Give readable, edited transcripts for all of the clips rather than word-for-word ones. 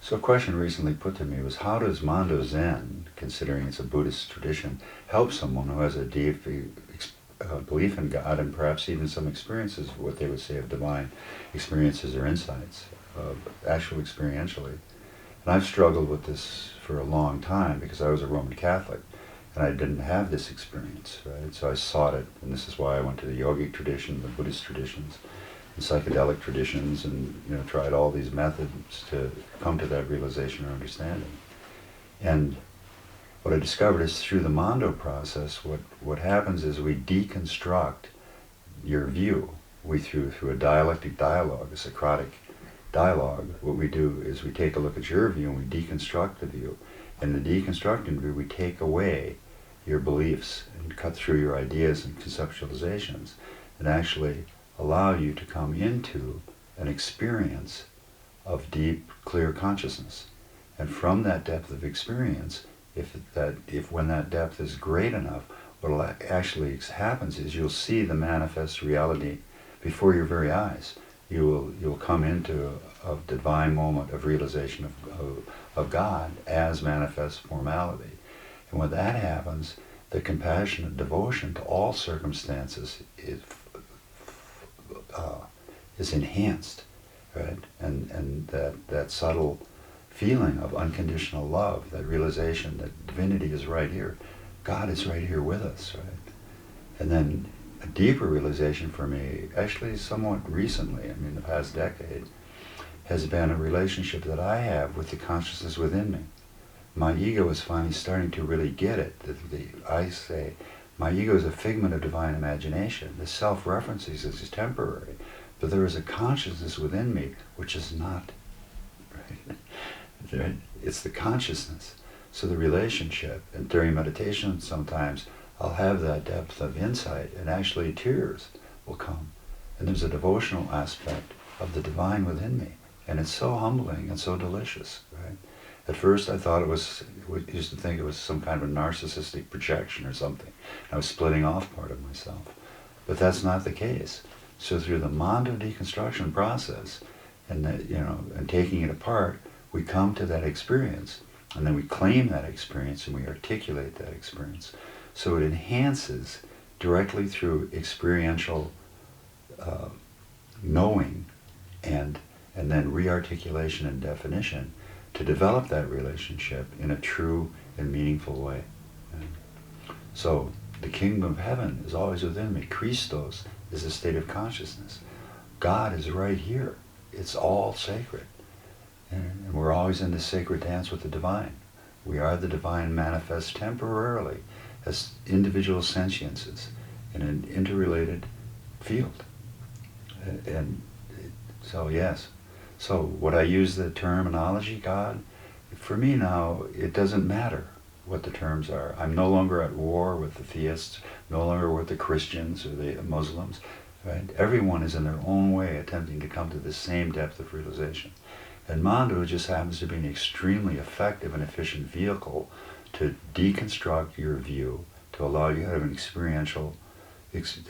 So a question recently put to me was, how does Mondo Zen, considering it's a Buddhist tradition, help someone who has a deep belief in God and perhaps even some experiences, what they would say of divine experiences or insights, actual experientially? And I've struggled with this for a long time because I was a Roman Catholic and I didn't have this experience, right? So I sought it, and this is why I went to the yogic tradition, the Buddhist traditions, the psychedelic traditions, and tried all these methods to come to that realization or understanding. And what I discovered is through the Mondo process, what happens is we deconstruct your view. We through a dialectic dialogue, a Socratic dialogue, what we do is we take a look at your view and we deconstruct the view. And in the deconstructing view, we take away your beliefs and cut through your ideas and conceptualizations and actually allow you to come into an experience of deep, clear consciousness. And from that depth of experience, if when that depth is great enough, what actually happens is you'll see the manifest reality before your very eyes. You'll come into a divine moment of realization of God as manifest formality. And when that happens, the compassionate devotion to all circumstances is enhanced, right? And that subtle feeling of unconditional love, that realization that divinity is right here, God is right here with us, right? And then a deeper realization for me, actually somewhat recently, the past decade, has been a relationship that I have with the consciousness within me. My ego is finally starting to really get it. I say, my ego is a figment of divine imagination. The self-references is temporary, but there is a consciousness within me which is not, right? It's the consciousness. So the relationship, and during meditation sometimes, I'll have that depth of insight, and actually tears will come. And there's a devotional aspect of the divine within me. And it's so humbling and so delicious, right? At first I thought used to think it was some kind of a narcissistic projection or something. I was splitting off part of myself. But that's not the case. So through the Mondo deconstruction process, and taking it apart, we come to that experience. And then we claim that experience and we articulate that experience. So it enhances directly through experiential knowing and then rearticulation and definition to develop that relationship in a true and meaningful way. So the kingdom of heaven is always within me. Christos is a state of consciousness. God is right here. It's all sacred. And we're always in this sacred dance with the divine. We are the divine manifest temporarily as individual sentiences in an interrelated field. And so, yes. So what I use the terminology, God, for me now, it doesn't matter what the terms are. I'm no longer at war with the theists, no longer with the Christians or the Muslims. Right? Everyone is in their own way attempting to come to the same depth of realization. And Mondo just happens to be an extremely effective and efficient vehicle to deconstruct your view, to allow you to have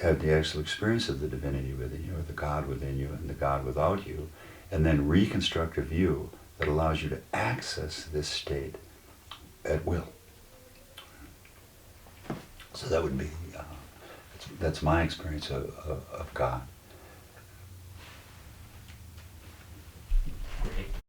have the actual experience of the divinity within you, or the God within you, and the God without you, and then reconstruct a view that allows you to access this state at will. So that would be, that's my experience of God.